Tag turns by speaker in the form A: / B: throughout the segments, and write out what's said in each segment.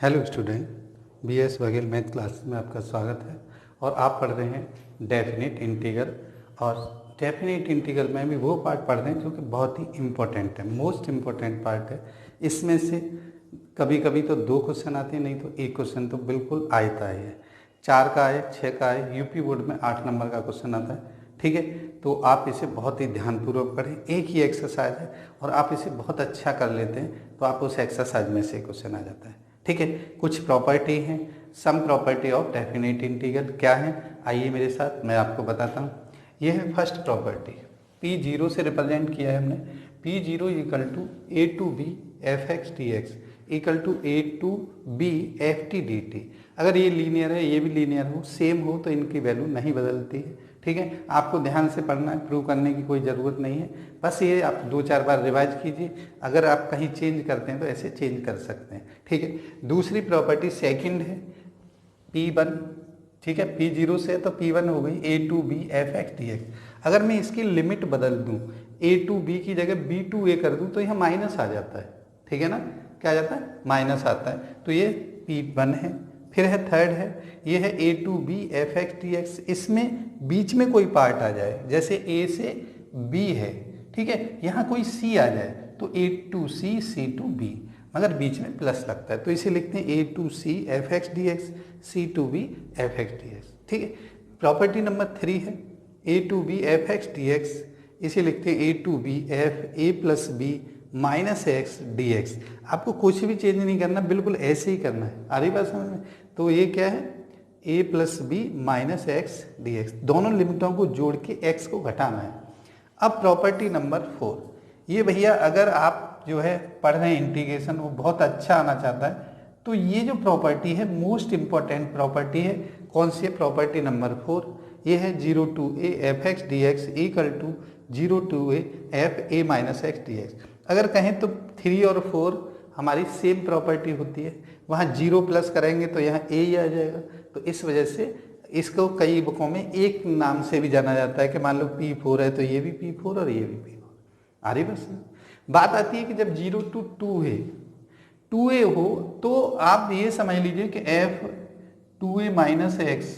A: Hello student, BS Baghel math class में आपका स्वागत है। और आप पढ़ रहे हैं डेफिनेट इंटीग्रल। और डेफिनेट इंटीग्रल में भी वो पार्ट पढ़ रहे हैं जो कि बहुत ही इम्पोर्टेंट है, मोस्ट इम्पोर्टेंट पार्ट है। इसमें से कभी कभी तो 2 क्वेश्चन आते हैं, नहीं तो 1 क्वेश्चन तो बिल्कुल आता ही है। 4 का है, 6 का है, यूपी बोर्ड में 8 नंबर का क्वेश्चन आता है। ठीक है, तो आप इसे बहुत ही ध्यानपूर्वक पढ़ें। एक ही एक्सरसाइज है और आप इसे बहुत अच्छा कर लेते हैं तो आप उस एक्सरसाइज में से क्वेश्चन आ जाता है। ठीक है, कुछ प्रॉपर्टी हैं, sum property of definite integral क्या है, आइए मेरे साथ मैं आपको बताता हूँ। ये है फर्स्ट प्रॉपर्टी, पी जीरो से रिप्रेजेंट किया है हमने। P zero equal to A to B F x D X equal to A to B F T D T. अगर ये लीनियर है, ये भी लीनियर हो, सेम हो, तो इनकी वैल्यू नहीं बदलती है। ठीक है, आपको ध्यान से पढ़ना है, प्रूव करने की कोई ज़रूरत नहीं है। बस ये आप 2-4 बार रिवाइज कीजिए। अगर आप कहीं चेंज करते हैं तो ऐसे चेंज कर सकते हैं। ठीक है, दूसरी प्रॉपर्टी सेकंड है P1। ठीक है, P0 से तो P1 हो गई a to B F x D x. अगर मैं इसकी लिमिट बदल दूँ, ए टू बी की जगह बी टू ए कर दूँ तो यह माइनस आ जाता है। ठीक है ना, क्या आ जाता है, माइनस आता है। तो ये P1 है। फिर है थर्ड है, ये है a to B F x D x. इसमें बीच में कोई पार्ट आ जाए, जैसे ए से बी है, ठीक है, यहाँ कोई सी आ जाए तो a to c c to b, मगर बीच में प्लस लगता है तो इसे लिखते हैं a to c f x D x c to B F x D x. ठीक है, प्रॉपर्टी नंबर 3 है a to B F x D x, इसे लिखते हैं a to B f a plus b minus x D x. आपको कुछ भी change नहीं करना, बिल्कुल ऐसे ही करना है। आ रही बात समझ में? तो ये क्या है, a plus b minus x D x, दोनों लिमिटों को जोड़ के एक्स को घटाना है। अब प्रॉपर्टी नंबर 4, ये भैया अगर आप जो है पढ़ रहे हैं इंटीग्रेशन, वो बहुत अच्छा आना चाहता है तो ये जो प्रॉपर्टी है मोस्ट इंपॉर्टेंट प्रॉपर्टी है। कौन सी है? प्रॉपर्टी नंबर 4, ये है 0 to A F x D X equal to 0 to A F A minus x D x. अगर कहें तो 3 और 4 हमारी सेम प्रॉपर्टी होती है, वहाँ 0 प्लस करेंगे तो यहाँ ए ही आ जाएगा। तो इस वजह से इसको कई बुकों में एक नाम से भी जाना जाता है कि मान लो P4 है तो ये भी P4 और ये भी P4। आ रही बस बात आती है कि जब 0 टू 2 है, 2a हो, तो आप ये समझ लीजिए कि f 2a minus x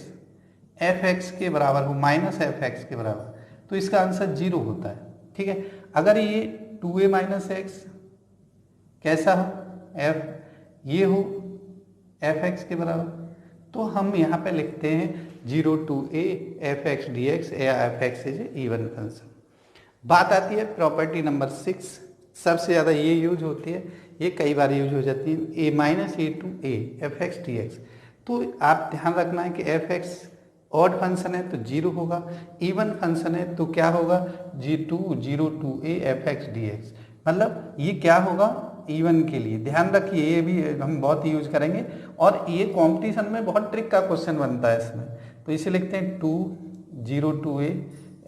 A: F x के बराबर हो, माइनस एफ एक्स के बराबर, तो इसका आंसर 0 होता है। ठीक है, अगर ये 2a माइनस एक्स कैसा हो, f ये हो एफ एक्स के बराबर, तो हम यहाँ पे लिखते हैं 0 to A F x D x या f x is even function. बात आती है प्रॉपर्टी नंबर 6, सबसे ज़्यादा ये यूज होती है, ये कई बार यूज हो जाती है, a minus a to A F x D x. तो आप ध्यान रखना है कि एफ एक्स ऑड फंक्शन है तो 0 होगा, इवन फंक्शन है तो क्या होगा, 0 to A F x D X. मतलब ये क्या होगा, इवन के लिए। ध्यान रखिए, ये भी हम बहुत यूज करेंगे और ये कंपटीशन में बहुत ट्रिक का क्वेश्चन बनता है इसमें। तो इसे लिखते हैं 0 to A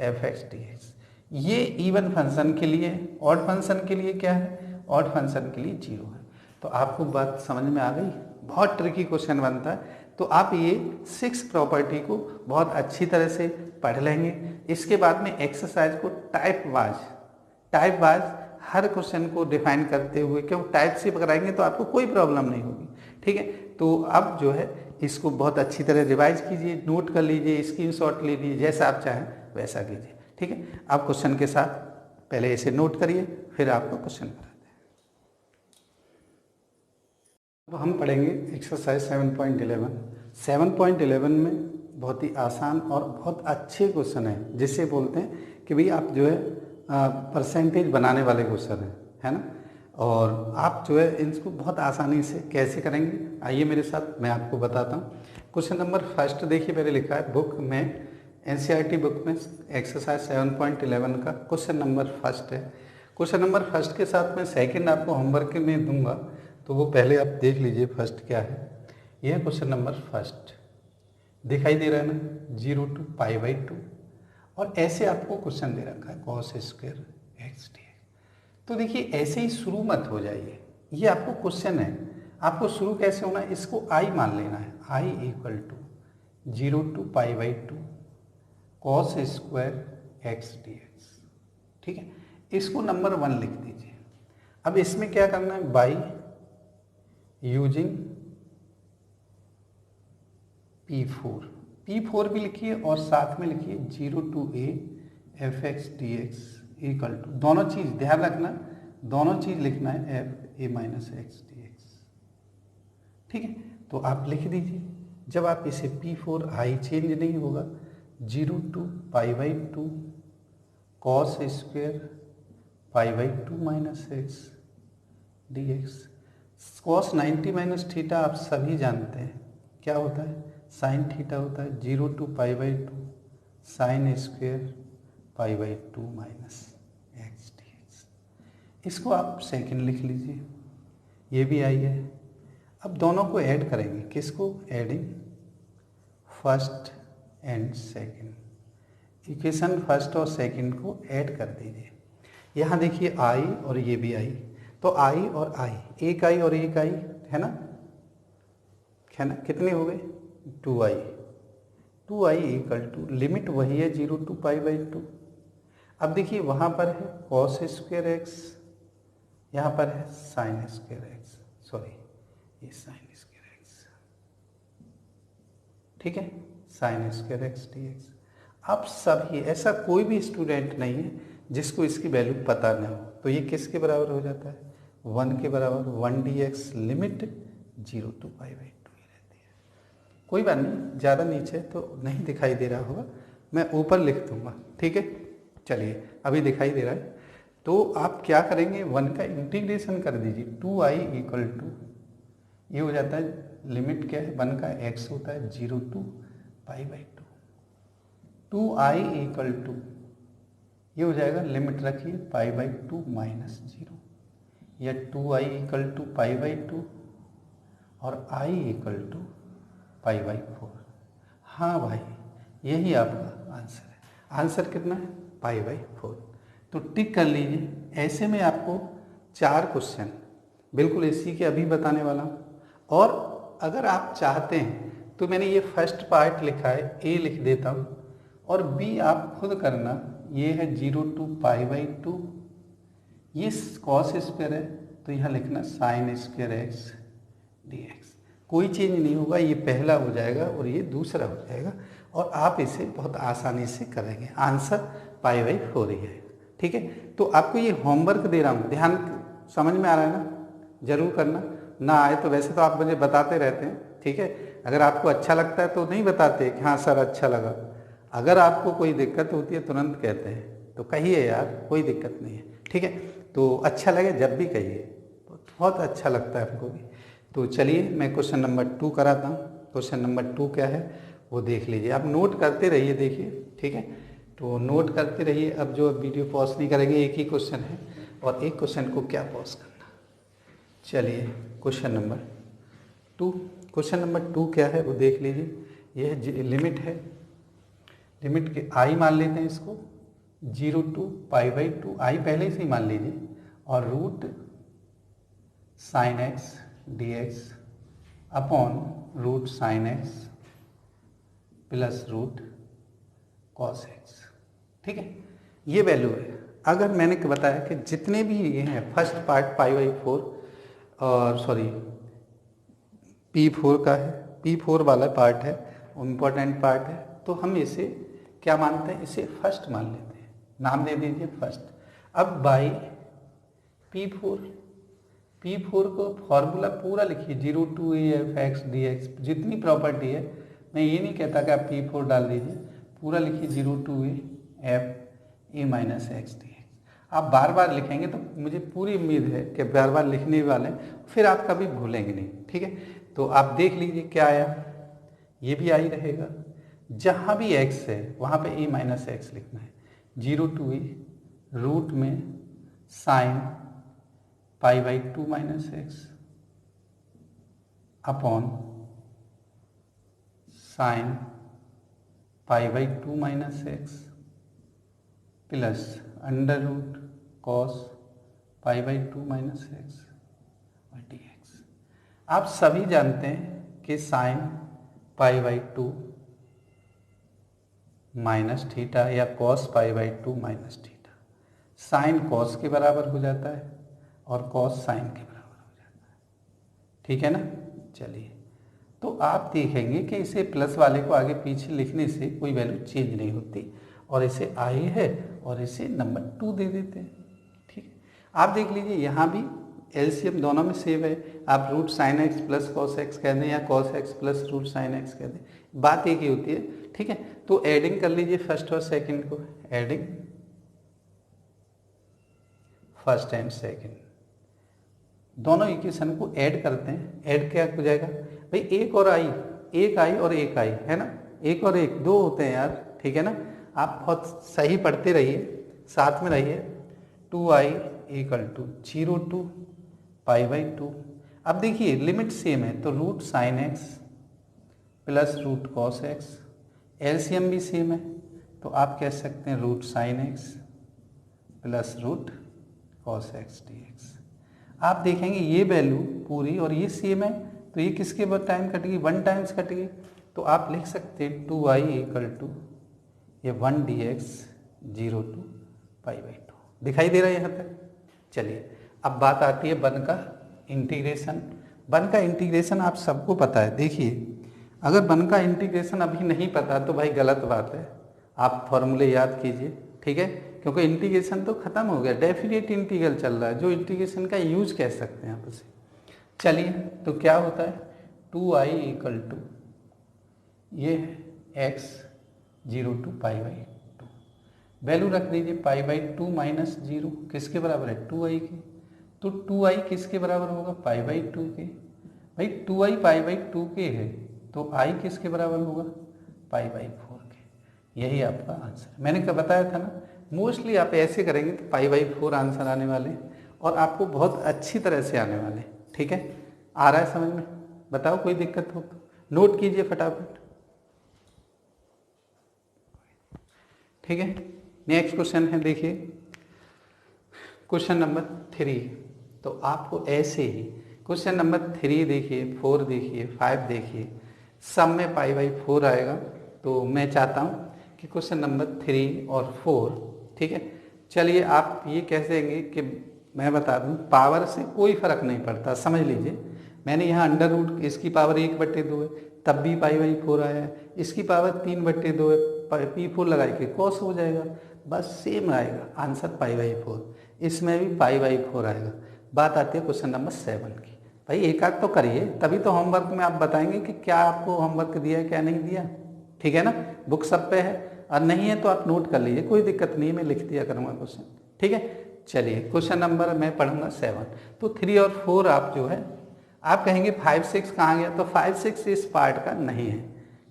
A: F x D X. ये इवन फंक्शन के लिए, ऑड फंक्शन के लिए क्या है, ऑड फंक्शन के लिए 0 है। तो आपको बात समझ में आ गई, बहुत ट्रिकी क्वेश्चन बनता है। तो आप ये 6 प्रॉपर्टी को बहुत अच्छी तरह से पढ़ लेंगे। इसके बाद में एक्सरसाइज को टाइप वाइज हर क्वेश्चन को डिफाइन करते हुए, क्यों टाइप से पकड़ाएंगे तो आपको कोई प्रॉब्लम नहीं होगी। ठीक है, तो अब जो है इसको बहुत अच्छी तरह रिवाइज कीजिए, नोट कर लीजिए, स्क्रीनशॉट लीजिए, जैसा आप चाहें वैसा कीजिए। ठीक है, आप क्वेश्चन के साथ पहले इसे नोट करिए, फिर आपको क्वेश्चन कराते हैं। अब हम पढ़ेंगे एक्सरसाइज 7.11। 7.11 में बहुत ही आसान और बहुत अच्छे क्वेश्चन हैं, जिसे बोलते हैं कि भाई आप जो है परसेंटेज बनाने वाले क्वेश्चन है ना। और आप जो है इसको बहुत आसानी से कैसे करेंगे, आइए मेरे साथ मैं आपको बताता हूँ। क्वेश्चन नंबर फर्स्ट देखिए, मैंने लिखा है बुक में, एनसीईआरटी बुक में एक्सरसाइज 7.11 का क्वेश्चन नंबर फर्स्ट है। क्वेश्चन नंबर फर्स्ट के साथ मैं सेकंड आपको होमवर्क में दूंगा, तो वो पहले आप देख लीजिए फर्स्ट क्या है। यह है क्वेश्चन नंबर फर्स्ट, दिखाई दे रहा है ना, 0 टू π/2, और ऐसे आपको क्वेश्चन दे रखा है cos square x D x. तो देखिए ऐसे ही शुरू मत हो जाइए, ये आपको क्वेश्चन है, आपको शुरू कैसे होना है, इसको i मान लेना है, i equal to 0 to π/2 cos square x D x. ठीक है, इसको नंबर 1 लिख दीजिए। अब इसमें क्या करना है, बाई यूजिंग P4 भी लिखिए और साथ में लिखिए 0 to a fx dx equal to, दोनों चीज़ ध्यान रखना, दोनों चीज़ लिखना है f a minus x D x. ठीक है, तो आप लिख दीजिए। जब आप इसे P4 i चेंज नहीं होगा 0 to pi by 2 cos square pi by 2 minus x D x. Cos 90 minus theta आप सभी जानते हैं क्या होता है, साइन थीटा होता है। 0 to pi by 2 sine square pi by 2 minus x D x. इसको आप सेकंड लिख लीजिए, ये भी आई है। अब दोनों को ऐड करेंगे, किसको, adding first and second. Equation first और सेकंड को ऐड कर दीजिए। यहाँ देखिए आई और ये भी आई, तो आई और आई, एक आई और एक आई है ना, कितने हो गए, 2i। 2i equal to limit वही है 0 to पाई बाई 2। अब देखिए वहाँ पर है कॉस स्क्वेयर एक्स, यहाँ पर है साइन स्क्वेयर एक्स, सॉरी ये साइन स्क्वेयर एक्स, ठीक है, sine square x D x. अब सभी, ऐसा कोई भी स्टूडेंट नहीं है जिसको इसकी वैल्यू पता न हो, तो ये किसके बराबर हो जाता है, 1 के बराबर। 1 D x limit 0 to pi by 2 ही रहती है। कोई बात नहीं, ज़्यादा नीचे तो नहीं दिखाई दे रहा होगा, मैं ऊपर लिख दूंगा, ठीक है। चलिए अभी दिखाई दे रहा है, तो आप क्या करेंगे, 1 का इंटीग्रेशन कर दीजिए। 2i इक्वल टू, ये हो जाता है, लिमिट क्या है 1 का x होता है 0 to pi by 2। 2i equal to, ये हो जाएगा, लिमिट रखिए पाई बाई 2 माइनस 0, या 2i equal to pi by 2 और i equal to pi by 4। हाँ भाई, यही आपका आंसर है। आंसर कितना है, पाई बाई 4। तो टिक कर लीजिए। ऐसे में आपको 4 क्वेश्चन बिल्कुल इसी के अभी बताने वाला हूँ, और अगर आप चाहते हैं तो मैंने ये फर्स्ट पार्ट लिखा है, ए लिख देता हूँ, और बी आप खुद करना। ये है 0 to पाई बाई 2, ये कॉस स्क्वायर है तो यहाँ लिखना sine square x D x. कोई चेंज नहीं होगा, ये पहला हो जाएगा और ये दूसरा हो जाएगा, और आप इसे बहुत आसानी से करेंगे। आंसर पाई बाई 4 ही है, ठीक है। तो आपको ये होमवर्क दे रहा हूँ, ध्यान, समझ में आ रहा है ना, जरूर करना। ना आए तो वैसे तो आप मुझे बताते रहते हैं, ठीक है। अगर आपको अच्छा लगता है तो नहीं बताते कि हाँ सर अच्छा लगा। अगर आपको कोई दिक्कत होती है तुरंत कहते हैं, तो कहिए यार कोई दिक्कत नहीं है, ठीक है। तो अच्छा लगे जब भी कहिए, बहुत अच्छा लगता है हमको भी। तो चलिए मैं क्वेश्चन नंबर 2 कराता हूँ। क्वेश्चन नंबर 2 क्या है वो देख लीजिए, आप नोट करते रहिए, देखिए, ठीक है। तो नोट करते रहिए। अब जो वीडियो पॉज नहीं करेंगे, एक ही क्वेश्चन है और एक क्वेश्चन को क्या पॉज करना। चलिए क्वेश्चन नंबर 2, क्वेश्चन नंबर 2 क्या है वो देख लीजिए। यह लिमिट है, लिमिट के आई मान लेते हैं इसको, 0 to पाई बाई 2, आई पहले से ही मान लीजिए, और root sine X D X upon root sine X plus root cos X, ठीक है। ये वैल्यू है। अगर मैंने बताया कि जितने भी ये हैं, फर्स्ट पार्ट पाई बाई 4 और सॉरी P4 का है, P4 वाला पार्ट है, इम्पोर्टेंट पार्ट है, तो हम इसे क्या मानते हैं, इसे फर्स्ट मान लेते हैं, नाम दे दीजिए फर्स्ट। अब बाई P4 को फॉर्मूला पूरा लिखिए, 0 to a f x dx, जितनी प्रॉपर्टी है, मैं ये नहीं कहता कि आप P4 डाल दीजिए, पूरा लिखिए 0 to a f a minus x D x. आप बार बार लिखेंगे तो मुझे पूरी उम्मीद है कि बार बार लिखने वाले, फिर आप कभी भूलेंगे नहीं, ठीक है। तो आप देख लीजिए क्या आया, ये भी आई रहेगा। जहाँ भी x है वहाँ पे a माइनस एक्स लिखना है। 0 to a रूट में sine pi by 2 minus x upon sine pi by 2 minus x plus under root cos pi by 2 minus x और डी एक्स। आप सभी जानते हैं कि sine pi by 2 minus theta या cos pi by 2 minus theta, sine cos के बराबर हो जाता है और कॉस साइन के बराबर हो जाता है, ठीक है ना। चलिए तो आप देखेंगे कि इसे प्लस वाले को आगे पीछे लिखने से कोई वैल्यू चेंज नहीं होती, और इसे आई है और इसे नंबर 2 दे देते हैं। ठीक है, आप देख लीजिए यहाँ भी एलसीएम दोनों में सेम है। आप root sine X plus cos X कह दें या cos X plus root sine X कह दें, बात एक ही होती है। ठीक है, तो एडिंग कर लीजिए फर्स्ट और सेकंड को, एडिंग फर्स्ट एंड सेकंड, दोनों इक्वेशन को ऐड करते हैं। ऐड क्या हो जाएगा भाई, एक और आई, एक आई और एक आई है ना, एक और एक दो होते हैं यार। ठीक है ना, आप बहुत सही पढ़ते रहिए, साथ में रहिए। 2i equal to 0 to π/2। अब देखिए लिमिट सेम है, तो root sine X plus root cos X, LCM भी सेम है, तो आप कह सकते हैं root sine X plus root cos X D x. आप देखेंगे ये वैल्यू पूरी और ये सेम है, तो ये किसके बाद टाइम कटेगी, 1 टाइम्स कटेगी। तो आप लिख सकते हैं 2i इक्वल टू ये 1 dx 0 to π/2। दिखाई दे रहा है यहाँ तक। चलिए अब बात आती है वन का इंटीग्रेशन। वन का इंटीग्रेशन आप सबको पता है। देखिए अगर वन का इंटीग्रेशन अभी नहीं पता तो भाई गलत बात है, आप फॉर्मूले याद कीजिए। ठीक है, क्योंकि इंटीग्रेशन तो खत्म हो गया, डेफिनेट इंटीग्रल चल रहा है, जो इंटीग्रेशन का यूज कह सकते हैं आप उसे। चलिए तो क्या होता है, 2i इक्वल टू ये है x 0 to π/2, वैल्यू रख दीजिए π/2 माइनस 0 किसके बराबर है, 2i के। तो 2i किसके बराबर होगा, π/2 के। भाई 2i π/2 के है, तो i किसके बराबर होगा, π/4 के। यही आपका आंसर, मैंने क्या बताया था ना, मोस्टली आप ऐसे करेंगे तो π/4 आंसर आने वाले, और आपको बहुत अच्छी तरह से आने वाले। ठीक है, आ रहा है समझ में, बताओ कोई दिक्कत हो तो नोट कीजिए फटाफट। ठीक है, नेक्स्ट क्वेश्चन है, देखिए क्वेश्चन नंबर 3। तो आपको ऐसे ही क्वेश्चन नंबर 3 देखिए, 4 देखिए, 5 देखिए, सब में π/4 आएगा। तो मैं चाहता हूँ कि क्वेश्चन नंबर 3 और 4, ठीक है, चलिए आप ये कह देंगे कि मैं बता दूँ पावर से कोई फर्क नहीं पड़ता, समझ लीजिए। मैंने यहाँ अंडर रूट, इसकी पावर 1/2 है तब भी π/4 आया है, इसकी पावर 3/2 है, p4 लगाए के कॉस हो जाएगा, बस सेम आएगा आंसर π/4। इसमें भी π/4 आएगा। बात आती है क्वेश्चन नंबर 7 की। भाई एक आध तो करिए, तभी तो होमवर्क में आप बताएंगे कि क्या आपको होमवर्क दिया है क्या नहीं दिया। ठीक है ना, बुक सब पे है, और नहीं है तो आप नोट कर लीजिए, कोई दिक्कत नहीं, मैं लिख दिया करूँगा क्वेश्चन। ठीक है, चलिए क्वेश्चन नंबर मैं पढ़ूंगा 7। तो 3 और 4 आप जो है आप कहेंगे 5 6 कहाँ गया, तो 5 6 इस पार्ट का नहीं है,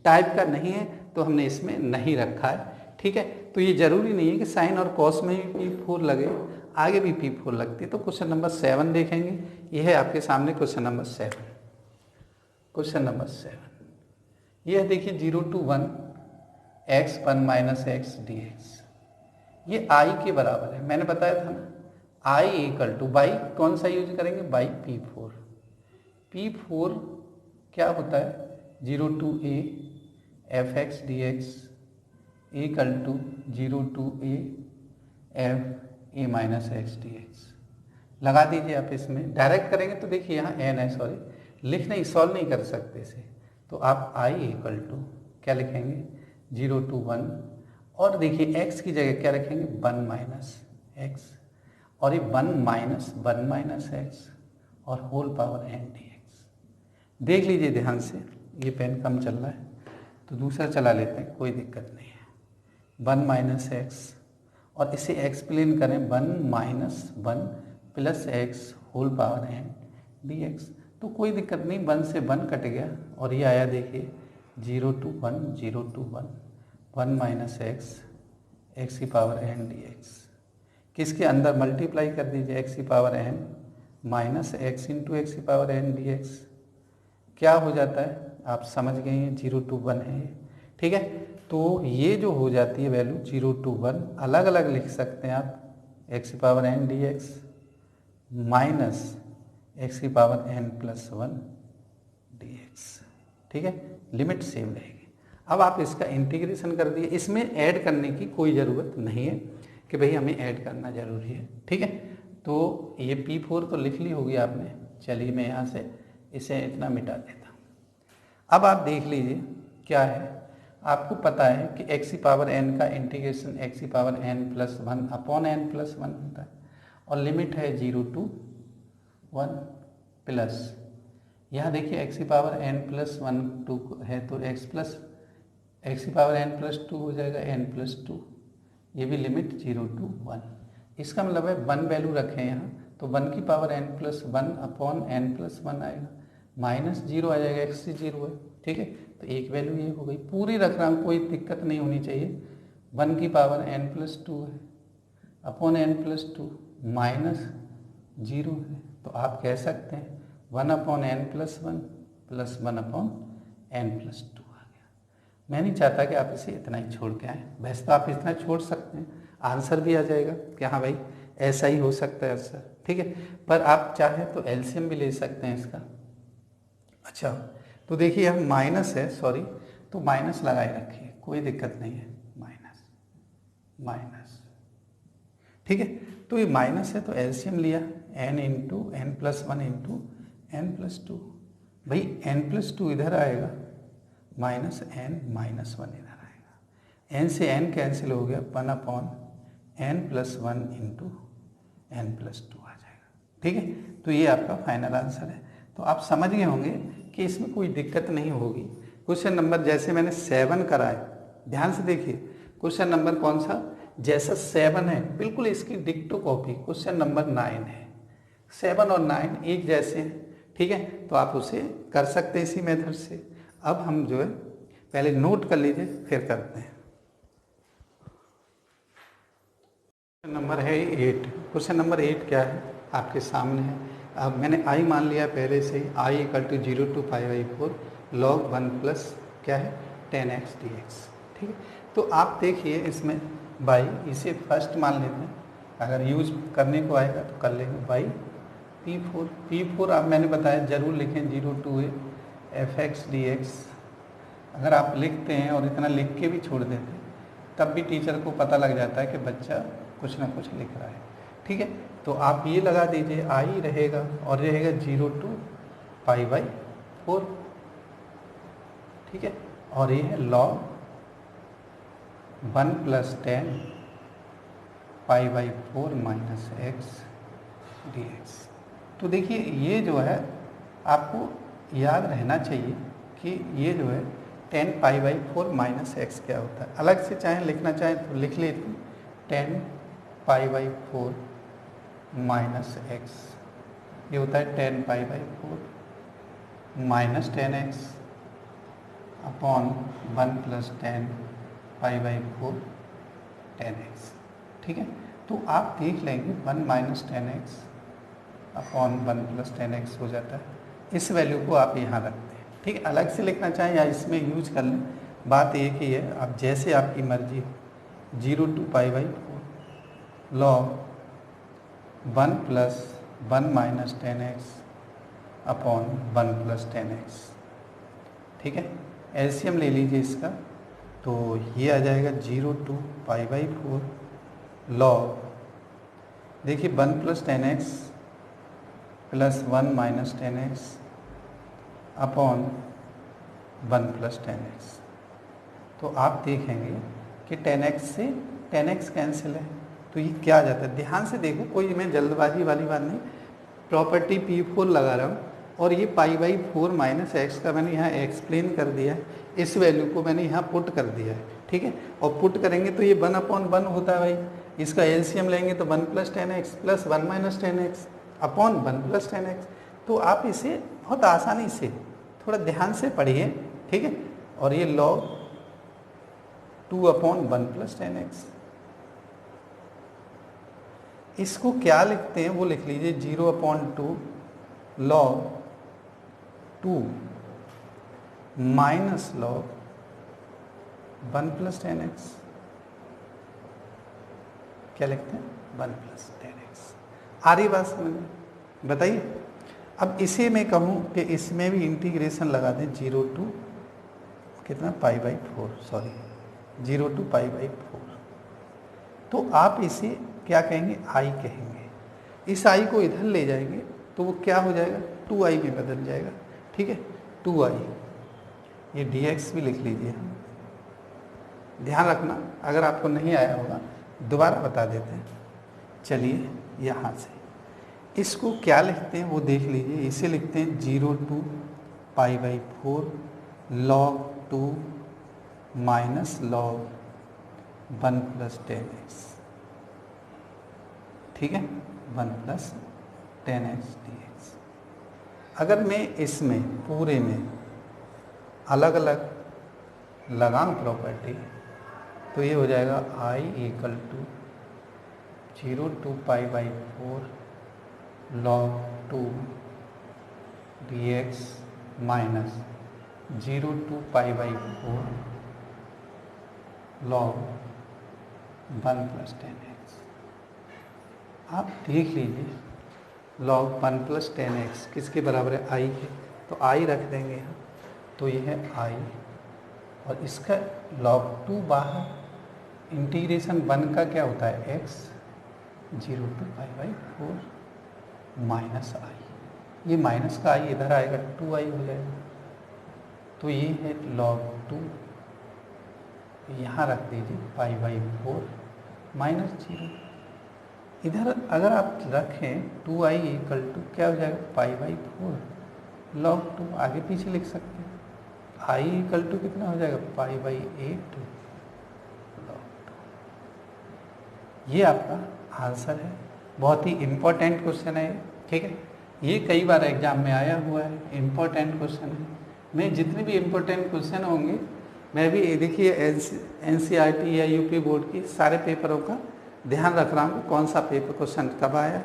A: टाइप का नहीं है, तो हमने इसमें नहीं रखा है। ठीक है, तो ये जरूरी नहीं है कि साइन और कॉस में भी p4 लगे, आगे भी p4 लगती है। तो क्वेश्चन नंबर 7 देखेंगे, ये है आपके सामने क्वेश्चन नंबर 7। क्वेश्चन नंबर 7 ये है, देखिए 0 to 1 x 1 minus X dx, ये i के बराबर है। मैंने बताया था ना, i इक्वल टू बाई कौन सा यूज करेंगे, बाई p4। p4 क्या होता है, 0 to a f(x) dx equal to 0 to a f a minus X dx। लगा दीजिए आप, इसमें डायरेक्ट करेंगे तो देखिए यहाँ n है, सॉरी लिख नहीं, सॉल्व नहीं कर सकते इसे, तो आप i इक्वल टू क्या लिखेंगे, 0 to 1, और देखिए x की जगह क्या रखेंगे, 1 माइनस एक्स, और ये 1 माइनस एक्स और होल पावर n dx। देख लीजिए ध्यान से, ये पेन कम चल रहा है तो दूसरा चला लेते हैं, कोई दिक्कत नहीं है। 1 माइनस एक्स, और इसे एक्सप्लेन करें 1 minus 1 plus X whole power n dx, तो कोई दिक्कत नहीं, 1 से 1 कट गया, और ये आया देखिए 0 to 1 0 to 1 1 माइनस एक्स की पावर n dx। किसके अंदर मल्टीप्लाई कर दीजिए, x की power n minus x into x की पावर n dx, क्या हो जाता है आप समझ गए हैं, 0 to 1 है ये। ठीक है, तो ये जो हो जाती है वैल्यू 0 to 1, अलग अलग लिख सकते हैं आप, x की power n dx minus x की पावर n प्लस 1 dx। ठीक है, लिमिट सेम रहेगी। अब आप इसका इंटीग्रेशन कर दिए, इसमें ऐड करने की कोई ज़रूरत नहीं है कि भाई हमें ऐड करना ज़रूरी है। ठीक है, तो ये p4 तो लिख ली होगी आपने। चलिए मैं यहाँ से इसे इतना मिटा देता हूँ। अब आप देख लीजिए क्या है, आपको पता है कि x की पावर n का इंटीग्रेशन x की power n plus one upon n plus one होता है और लिमिट है 0 to 1 प्लस, यहाँ देखिए x की power n plus one two है तो x की पावर n प्लस टू हो जाएगा n प्लस टू, ये भी लिमिट 0 to 1। इसका मतलब है 1 वैल्यू रखें यहाँ तो 1 की power n plus one upon n plus one आएगा, माइनस 0 आ जाएगा, x से 0 है, ठीक है। तो एक वैल्यू ये हो गई, पूरी रख रहा हूँ, कोई दिक्कत नहीं होनी चाहिए। 1 की पावर n प्लस टू है upon n plus two minus 0 है, तो आप कह सकते हैं 1 upon n plus one plus 1 upon n plus two आ गया। मैं नहीं चाहता कि आप इसे इतना ही छोड़ के आएँ, वैसे तो आप इतना छोड़ सकते हैं, आंसर भी आ जाएगा कि हाँ भाई ऐसा ही हो सकता है आंसर, ठीक है। पर आप चाहें तो एलसीएम भी ले सकते हैं इसका। अच्छा, तो देखिए यहाँ माइनस है, सॉरी, तो माइनस लगाए रखिए, कोई दिक्कत नहीं है, माइनस माइनस, ठीक है। तो ये माइनस है तो एलसीएम लिया n into N plus one into N plus two, भाई n प्लस टू इधर आएगा माइनस n माइनस वन इधर आएगा, n से n कैंसिल हो गया, 1 upon n plus one into N plus two आ जाएगा, ठीक है। तो ये आपका फाइनल आंसर है। तो आप समझ गए होंगे कि इसमें कोई दिक्कत नहीं होगी। क्वेश्चन नंबर जैसे मैंने 7 कराए, ध्यान से देखिए, क्वेश्चन नंबर कौन सा, जैसा 7 है बिल्कुल इसकी डिक्टो कॉपी क्वेश्चन नंबर 9 है। 7 और 9 एक जैसे हैं, ठीक है, तो आप उसे कर सकते हैं इसी मेथड से। अब हम जो है पहले नोट कर लीजिए फिर करते हैं। क्वेश्चन नंबर है 8। क्वेश्चन नंबर 8 क्या है आपके सामने है। अब मैंने i मान लिया पहले से ही, i equal to 0 to π/4 log 1 plus क्या है 10x dx, ठीक है। तो आप देखिए इसमें बाई, इसे फर्स्ट मान लेते हैं, अगर यूज करने को आएगा तो कर लेंगे बाई P4 अब मैंने बताया जरूर लिखें 0 to fx dx। अगर आप लिखते हैं और इतना लिख के भी छोड़ देते हैं तब भी टीचर को पता लग जाता है कि बच्चा कुछ ना कुछ लिख रहा है, ठीक है। तो आप ये लगा दीजिए, i रहेगा और रहेगा 0 to π/4, ठीक है, और ये है log 1 plus 10 π/4 minus x dx। तो देखिए ये जो है आपको याद रहना चाहिए कि ये जो है 10 π/4 माइनस x क्या होता है। अलग से चाहे लिखना चाहें तो लिख लेते, 10 π/4 माइनस x, ये होता है 10 π/4 minus 10x upon 1 plus 10 π/4 10x, ठीक है। तो आप देख लेंगे 1 minus 10x upon 1 plus 10x हो जाता है। इस वैल्यू को आप यहाँ रखते हैं, ठीक है। अलग से लिखना चाहें या इसमें यूज कर लें, बात एक ही है, अब जैसे आपकी मर्जी हो। 0 to π/4 log 1 plus 1 minus 10x upon 1 plus 10x, ठीक है। एलसीएम ले लीजिए इसका, तो ये आ जाएगा 0 to π/4 log, देखिए 1 plus 10x plus 1 minus 10x upon 1 plus 10x। तो आप देखेंगे कि 10x से 10x कैंसिल है, तो ये क्या आ जाता है, ध्यान से देखो, कोई मैं जल्दबाजी वाली बात नहीं, प्रॉपर्टी P4 लगा रहा हूँ और ये π/4 माइनस x का मैंने यहाँ एक्सप्लेन कर दिया है, इस वैल्यू को मैंने यहाँ पुट कर दिया है, ठीक है। और पुट करेंगे तो ये 1 अपॉन 1 होता है भाई, इसका एलसीएम लेंगे तो 1 plus 10x plus 1 minus 10x upon 1 plus 10x। तो आप इसे बहुत आसानी से थोड़ा ध्यान से पढ़िए, ठीक है। और ये log 2 अपॉन 1 प्लस 10x, इसको क्या लिखते हैं वो लिख लीजिए 0 upon 2 log 2 minus log 1 plus 10x, क्या लिखते हैं 1 प्लस 10x। आ रही बात समझ में, बताइए। अब इसे मैं कहूँ कि इसमें भी इंटीग्रेशन लगा दें 0 to कितना π/4, सॉरी 0 to π/4, तो आप इसे क्या कहेंगे, i कहेंगे। इस i को इधर ले जाएंगे तो वो क्या हो जाएगा, 2i में बदल जाएगा, ठीक है, 2i ये dx भी लिख लीजिए। ध्यान रखना, अगर आपको नहीं आया होगा दोबारा बता देते हैं। चलिए यहाँ से इसको क्या लिखते हैं वो देख लीजिए। इसे लिखते हैं 0 to π/4 log 2 minus log 1 + 10x। ठीक है, 1 + 10x dx। अगर मैं इसमें पूरे में अलग अलग लगाऊं प्रॉपर्टी तो ये हो जाएगा I = 0 to π/4 log 2 dx minus 0 to π/4 log 1 + 10x। आप देख लीजिए log 1 + 10x किसके बराबर है? I के, तो I रख देंगे यहाँ, तो ये है I और इसका log 2 बाहर, इंटीग्रेशन 1 का क्या होता है? x 0 to π/4 minus I। ये माइनस का I इधर आएगा, 2I हो जाएगा, तो ये है log 2, यहाँ रख दीजिए π/4 माइनस 0। इधर अगर आप रखें 2I = क्या हो जाएगा? π/4 log 2, आगे पीछे लिख सकते हैं। I = कितना हो जाएगा? π/8 log 2। ये आपका आंसर है। बहुत ही इम्पोर्टेंट क्वेश्चन है, ठीक है। ये कई बार एग्जाम में आया हुआ है, इम्पोर्टेंट क्वेश्चन है। मैं जितने भी इम्पोर्टेंट क्वेश्चन होंगे मैं भी देखिए NCERT या यूपी बोर्ड की सारे पेपरों का ध्यान रख रहा हूँ, कौन सा पेपर क्वेश्चन कब आया,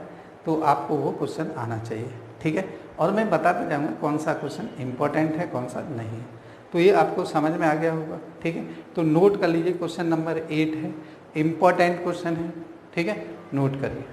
A: तो आपको वो क्वेश्चन आना चाहिए, ठीक है। और मैं बताते जाऊँगा कौन सा क्वेश्चन इम्पोर्टेंट है, कौन सा नहीं है, तो ये आपको समझ में आ गया होगा, ठीक है। तो नोट कर लीजिए, क्वेश्चन नंबर 8 है, इम्पोर्टेंट क्वेश्चन है, ठीक है, नोट करिए।